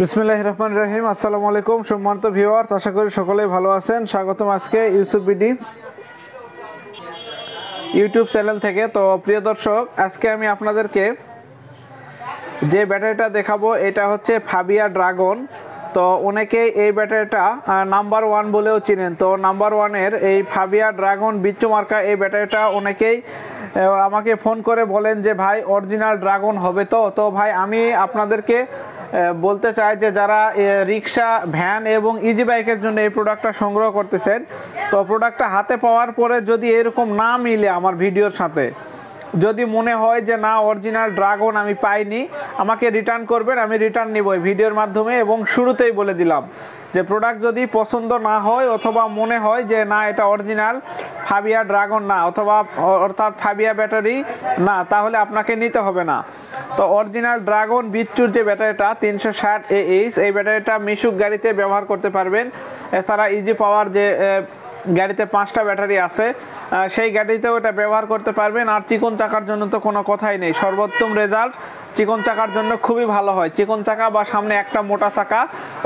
বিসমিল্লাহির রহমানির রহিম। আসসালামু আলাইকুম সম্মানিত ভিউয়ার্স, আশা করি সকলেই ভালো আছেন। স্বাগতম আজকে ইউসুফ বিডি ইউটিউব চ্যানেল থেকে। তো প্রিয় দর্শক, আজকে আমি আপনাদেরকে যে ব্যাটারিটা দেখাবো এটা হচ্ছে ফাবিয়া ড্রাগন। তো অনেকেই এই ব্যাটারিটা নাম্বার ওয়ান বলেও চিনেন। তো নাম্বার ওয়ানের এই ফাবিয়া ড্রাগন বিচ্ছু মার্কা এই ব্যাটারিটা অনেকেই আমাকে ফোন করে বলেন যে ভাই অরিজিনাল ড্রাগন হবে। তো ভাই আমি আপনাদেরকে বলতে চাই যে যারা রিক্সা, ভ্যান এবং ইজি বাইকের জন্য এই প্রোডাক্টটা সংগ্রহ করতেছেন, তো প্রোডাক্টটা হাতে পাওয়ার পরে যদি এরকম না মিলে আমার ভিডিওর সাথে, যদি মনে হয় যে না অরিজিনাল ড্রাগন আমি পাইনি, আমাকে রিটার্ন করবেন, আমি রিটার্ন নিব এই ভিডিওর মাধ্যমে। এবং শুরুতেই বলে দিলাম যে প্রোডাক্ট যদি পছন্দ না হয় অথবা মনে হয় যে না এটা অরিজিনাল ফাবিয়া ড্রাগন না, অথবা অর্থাৎ ফাবিয়া ব্যাটারি না, তাহলে আপনাকে নিতে হবে না। তো অরিজিনাল ড্রাগন বিচ্ছুর যে ব্যাটারিটা 360 AH, এই ব্যাটারিটা মিশুক গাড়িতে ব্যবহার করতে পারবেন। এছাড়া ইজি পাওয়ার যে গাড়িতে 5টা ব্যাটারি আছে, সেই গাড়িতেও এটা ব্যবহার করতে পারবেন। আর চিকন চাকার জন্য তো কোনো কথাই নেই, সর্বোত্তম রেজাল্ট চিকন চাকার জন্য খুবই ভালো হয়। চিকন চাকা বা সামনে একটা মোটা চাকা,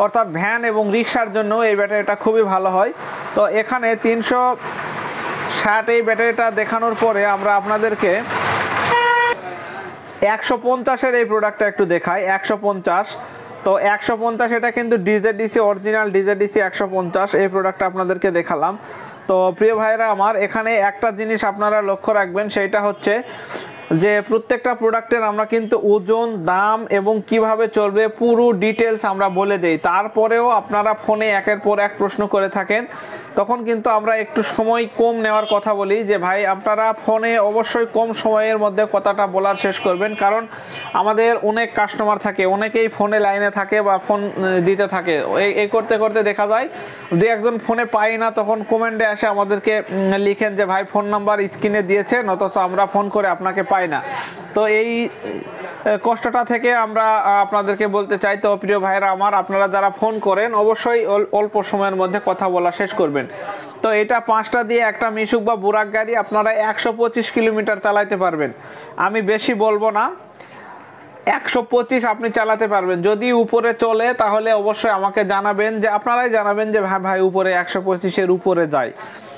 অর্থাৎ ভ্যান এবং রিক্সার জন্য এই ব্যাটারিটা খুবই ভালো হয়। তো এখানে 360 এই ব্যাটারিটা দেখানোর পরে আমরা আপনাদেরকে 150-এর এই প্রোডাক্টটা একটু দেখাই। 150, তো 150 এটা কিন্তু ডিজেডিসি, অরিজিনাল ডিজেডিসি 150 এই প্রোডাক্টটা আপনাদেরকে দেখালাম। তো প্রিয় ভাইরা আমার, এখানে একটা জিনিস আপনারা লক্ষ্য রাখবেন, সেইটা হচ্ছে যে প্রত্যেকটা প্রোডাক্টের আমরা কিন্তু ওজন, দাম এবং কিভাবে চলবে পুরো ডিটেলস আমরা বলে দেই। তারপরেও আপনারা ফোনে একের পর এক প্রশ্ন করে থাকেন, তখন কিন্তু আমরা একটু সময় কম নেওয়ার কথা বলি যে ভাই আপনারা ফোনে অবশ্যই কম সময়ের মধ্যে কথাটা বলার শেষ করবেন, কারণ আমাদের অনেক কাস্টমার থাকে, অনেকেই ফোনে লাইনে থাকে বা ফোন দিতে থাকে। এই করতে করতে দেখা যায় দু একজন ফোনে পাই না, তখন কমেন্টে আসে আমাদেরকে লিখেন যে ভাই ফোন নাম্বার স্ক্রিনে দিয়েছেন অথচ আমরা ফোন করে আপনাকে পাই না। তো এই কষ্টটা থেকে আমরা আপনাদেরকে বলতে চাই, তো প্রিয় ভাইরা আমার, আপনারা যারা ফোন করেন অবশ্যই অল্প সময়ের মধ্যে কথা বলা শেষ করবেন। তো এটা 5টা দিয়ে একটা মিশুক বা বুরাক গাড়ি আপনারা 125 কিলোমিটার চালাতে পারবেন। আমি বেশি বলবো না, 125 আপনি চালাতে পারবেন। যদি উপরে চলে তাহলে অবশ্যই আমাকে জানাবেন, যে আপনারাই জানাবেন যে ভাই উপরে 125-এর উপরে যায়।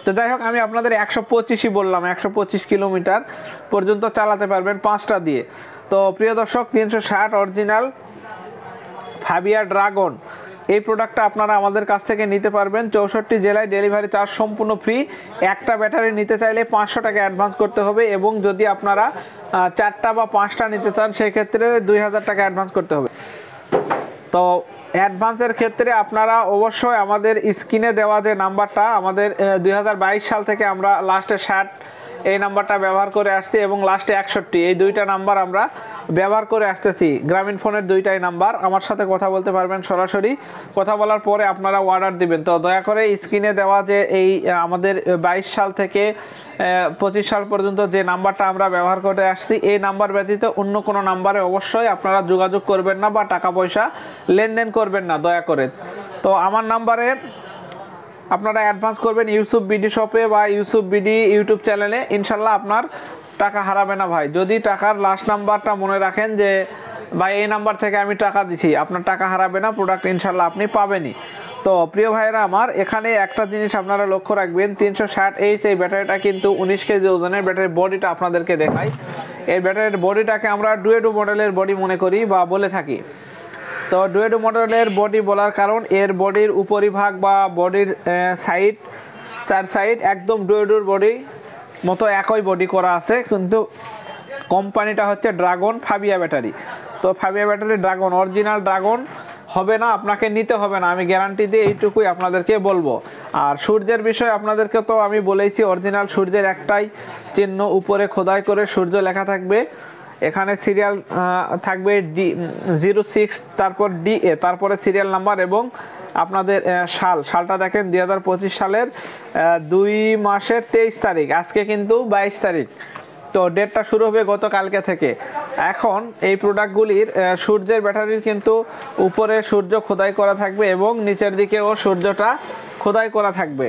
তো যাই হোক, আমি আপনাদের 125ই বললাম, 125 কিলোমিটার পর্যন্ত চালাতে পারবেন 5টা দিয়ে। তো প্রিয় দর্শক, 360 অরিজিনাল ফাবিয়া ড্রাগন এই প্রোডাক্টটা আপনারা আমাদের কাছ থেকে নিতে পারবেন। 64 জেলায় ডেলিভারি চার্জ সম্পূর্ণ ফ্রি। একটা ব্যাটারি নিতে চাইলে 500 টাকা অ্যাডভান্স করতে হবে, এবং যদি আপনারা 4টা বা 5টা নিতে চান সেক্ষেত্রে 2000 টাকা অ্যাডভান্স করতে হবে। তো অ্যাডভান্সের ক্ষেত্রে আপনারা অবশ্যই আমাদের স্ক্রিনে দেওয়া যে নাম্বারটা, আমাদের 2022 সাল থেকে আমরা লাস্টে 60 এই নাম্বারটা ব্যবহার করে আসছি এবং লাস্টে 61, এই দুইটা নাম্বার আমরা ব্যবহার করে আসতেছি। গ্রামীণ ফোনের দুইটাই নাম্বার, আমার সাথে কথা বলতে পারবেন সরাসরি। কথা বলার পরে আপনারা অর্ডার দিবেন। তো দয়া করে স্ক্রিনে দেওয়া যে এই আমাদের 22 সাল থেকে 25 সাল পর্যন্ত যে নাম্বারটা আমরা ব্যবহার করে আসছি, এই নাম্বার ব্যতীত অন্য কোনো নাম্বারে অবশ্যই আপনারা যোগাযোগ করবেন না বা টাকা পয়সা লেনদেন করবেন না দয়া করে। তো আমার নাম্বারে আপনারা অ্যাডভান্স করবেন ইউসুফ বিডি শপে বা ইউসুফ বিডি ইউটিউব চ্যানেলে, ইনশাল্লাহ আপনার টাকা হারাবে না ভাই। যদি টাকার লাস্ট নাম্বারটা মনে রাখেন যে ভাই এই নাম্বার থেকে আমি টাকা দিছি, আপনার টাকা হারাবে না, প্রোডাক্ট ইনশাল্লাহ আপনি পাবেনই। তো প্রিয় ভাইরা আমার, এখানে একটা জিনিস আপনারা লক্ষ্য রাখবেন, 360 এই ব্যাটারিটা কিন্তু 19 কেজি ওজনের ব্যাটারি। বডিটা আপনাদেরকে দেখাই, এই ব্যাটারির বডিটাকে আমরা ডুয়েডো মডেলের বডি মনে করি বা বলে থাকি। তো ডুয়েডো মডেলের বডি বলার কারণ এর বডির উপরিভাগ বা বডির সাইড, 4 সাইড একদম ডুয়েডোর বডি মতো একই বডি করা আছে, কিন্তু কোম্পানিটা হচ্ছে ড্রাগন ফাবিয়া ব্যাটারি। তো Fabia battery dragon, original dragon হবে না, আপনাকে নিতে হবে না, আমি গ্যারান্টি দিয়ে এইটুকুই আপনাদেরকে বলবো। আর সূর্যের বিষয়ে আপনাদেরকে তো আমি বলেইছি, অরিজিনাল সূর্যের একটাই চিহ্ন, উপরে খোদাই করে সূর্য লেখা থাকবে। এখানে সিরিয়াল থাকবে D06, তারপর DA, তারপরে সিরিয়াল নাম্বার এবং আপনাদের সালটা দেখেন 2025 সালের 2 মাসের 23 তারিখ, আজকে কিন্তু 22 তারিখ। তো ডেটটা শুরু হবে গতকালকে থেকে। এখন এই প্রোডাক্টগুলির সূর্যের ব্যাটারির কিন্তু উপরে সূর্য খোদাই করা থাকবে এবং নিচের দিকেও সূর্যটা খোদাই করা থাকবে।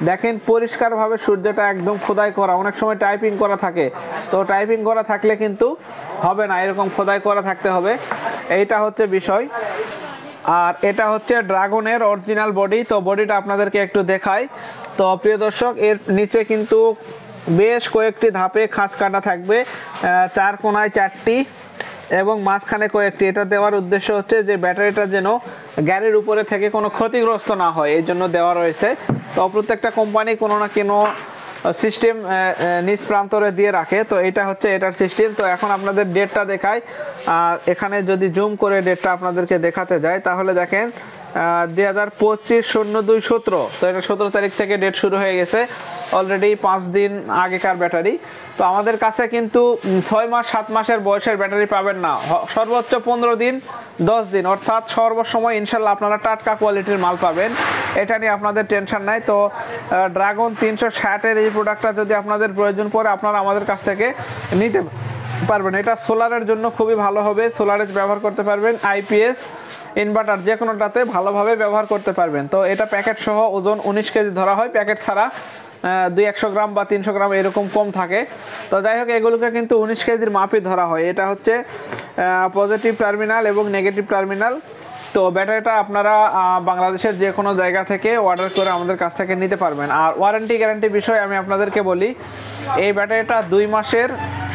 দেখেন পরিষ্কারভাবে সূর্যটা একদম খোদাই করা। অনেক সময় টাইপিং করা থাকে, তো টাইপিং করা থাকলে কিন্তু হবে না, এরকম খোদাই করা থাকতে হবে। এইটা হচ্ছে বিষয়। আর এটা হচ্ছে ড্রাগনের অরিজিনাল বডি। তো বডিটা আপনাদেরকে একটু দেখাই। তো প্রিয় দর্শক, এর নিচে কিন্তু বেশ কয়েকটি ধাপে খাঁজ কাটা থাকবে, 4 কোণায় 4টি এবং মাঝখানে কয়েকটি। এটা দেওয়ার উদ্দেশ্য হচ্ছে যে ব্যাটারিটা যেন গাড়ির উপরে থেকে কোনো ক্ষতিগ্রস্ত না হয়, এই জন্য দেওয়া রয়েছে। তো প্রত্যেকটা কোম্পানি কোনো না কোনো সিস্টেম নিজ প্রান্তরে দিয়ে রাখে। তো এটা হচ্ছে এটার সিস্টেম। তো এখন আপনাদের ডেটটা দেখাই। এখানে যদি জুম করে ডেটটা আপনাদেরকে দেখাতে যায় তাহলে দেখেন 2025/02/17। তো এটা 17 তারিখ থেকে ডেট শুরু হয়ে গেছে, অলরেডি 5 দিন আগেকার ব্যাটারি। তো আমাদের কাছে কিন্তু 6 মাস 7 মাসের বয়সের ব্যাটারি পাবেন না, সর্বোচ্চ 15 দিন 10 দিন, অর্থাৎ সর্বসময় ইনশাল্লাহ আপনারা টাটকা কোয়ালিটির মাল পাবেন, এটা নিয়ে আপনাদের টেনশন নাই। তো ড্রাগন 360-এর এই প্রোডাক্টটা যদি আপনাদের প্রয়োজন পড়ে আপনারা আমাদের কাছ থেকে নিতে পারবেন। এটা সোলারের জন্য খুবই ভালো হবে, সোলারে ব্যবহার করতে পারবেন, আইপিএস ইনভার্টার যে কোনোটাতে ভালোভাবে ব্যবহার করতে পারবেন। তো এটা প্যাকেট সহ ওজন 19 কেজি ধরা হয়, প্যাকেট ছাড়া 200 গ্রাম বা 300 গ্রাম এরকম কম থাকে। তো যাই হোক, এগুলোকে কিন্তু 19 কেজির মাপই ধরা হয়। এটা হচ্ছে পজিটিভ টার্মিনাল এবং নেগেটিভ টার্মিনাল। তো ব্যাটারিটা আপনারা বাংলাদেশের যে কোনো জায়গা থেকে অর্ডার করে আমাদের কাছ থেকে নিতে পারবেন। আর ওয়ারেন্টি গ্যারান্টি বিষয়ে আমি আপনাদেরকে বলি, এই ব্যাটারিটা 2 মাসের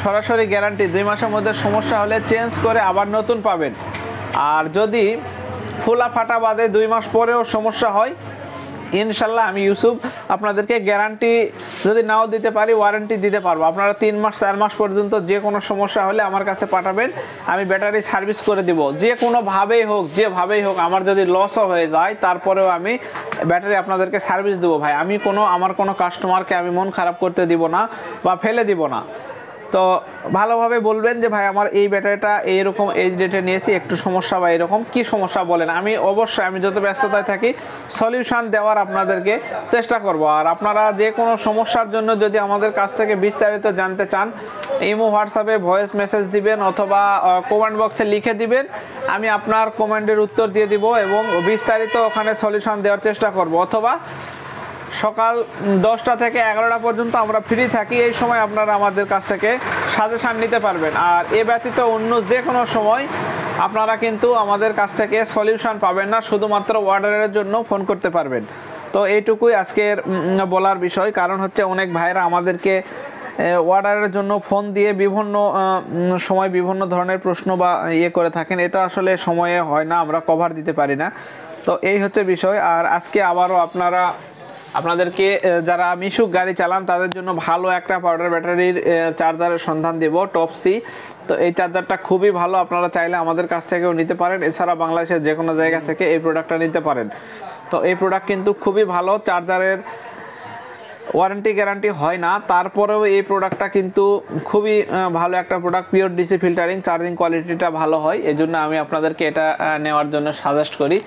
সরাসরি গ্যারান্টি। 2 মাসের মধ্যে সমস্যা হলে চেঞ্জ করে আবার নতুন পাবেন। আর যদি ফোলা ফাটা বাদে 2 মাস পরেও সমস্যা হয়, ইনশাল্লাহ আমি ইউসুফ আপনাদেরকে গ্যারান্টি যদি নাও দিতে পারি, ওয়ারেন্টি দিতে পারবো। আপনারা 3 মাস 4 মাস পর্যন্ত যে কোনো সমস্যা হলে আমার কাছে পাঠাবেন, আমি ব্যাটারি সার্ভিস করে দিব, যে কোনোভাবেই হোক, যেভাবেই হোক। আমার যদি লসও হয়ে যায় তারপরেও আমি ব্যাটারি আপনাদেরকে সার্ভিস দেবো ভাই। আমি আমার কোনো কাস্টমারকে আমি মন খারাপ করতে দিব না বা ফেলে দিব না। তো ভালোভাবে বলবেন যে ভাই আমার এই ব্যাটারিটা এইরকম এই ডেটে নিয়েছি, একটু সমস্যা বা এরকম কি সমস্যা বলেন। আমি অবশ্যই আমি যত ব্যস্ততায় থাকি সলিউশন দেওয়ার আপনাদেরকে চেষ্টা করব। আর আপনারা যে কোনো সমস্যার জন্য যদি আমাদের কাছ থেকে বিস্তারিত জানতে চান, ইমো হোয়াটসঅ্যাপে ভয়েস মেসেজ দিবেন অথবা কমেন্ট বক্সে লিখে দিবেন, আমি আপনার কমেন্টের উত্তর দিয়ে দিব এবং বিস্তারিত ওখানে সলিউশন দেওয়ার চেষ্টা করব। অথবা সকাল 10টা থেকে 11টা পর্যন্ত আমরা ফ্রি থাকি, এই সময় আপনারা আমাদের কাছ থেকে সাজেশান নিতে পারবেন। আর এ ব্যতীত অন্য যে কোনো সময় আপনারা কিন্তু আমাদের কাছ থেকে সলিউশন পাবেন না, শুধুমাত্র অর্ডারের জন্য ফোন করতে পারবেন। তো এইটুকুই আজকের বলার বিষয়। কারণ হচ্ছে অনেক ভাইরা আমাদেরকে অর্ডারের জন্য ফোন দিয়ে বিভিন্ন সময় বিভিন্ন ধরনের প্রশ্ন বা করে থাকেন, এটা আসলে সময়ে হয় না, আমরা কভার দিতে পারি না। তো এই হচ্ছে বিষয়। আর আজকে আবারও আপনাদেরকে যারা মিশুক গাড়ি চালান তাদের জন্য ভালো একটা পাউডার ব্যাটারির চার্জারের সন্ধান দেব, টপ সি। তো এই চার্জারটা খুবই ভালো, আপনারা চাইলে আমাদের কাছ থেকেও নিতে পারেন, এছাড়া বাংলাদেশের যে কোনো জায়গা থেকে এই প্রোডাক্টটা নিতে পারেন। তো এই প্রোডাক্ট কিন্তু খুবই ভালো, চার্জারের ওয়ারেন্টি গ্যারান্টি হয় না, তারপরেও এই প্রোডাক্টটা কিন্তু খুবই ভালো একটা product, pure DC filtering, charging কোয়ালিটিটা ভালো হয়, এজন্য আমি আপনাদেরকে এটা নেওয়ার জন্য সাজেস্ট করি।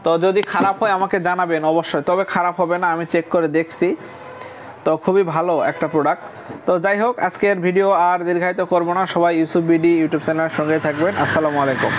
তো যদি খারাপ হয় আমাকে জানাবেন অবশ্যই, তবে খারাপ হবে না, আমি চেক করে দেখছি। তো খুবই ভালো একটা প্রোডাক্ট। তো যাই হোক, আজকের ভিডিও আর দীর্ঘায়িত করবো না, সবাই ইউসুফ বিডি ইউটিউব চ্যানেলের সঙ্গে থাকবেন। আসসালামু আলাইকুম।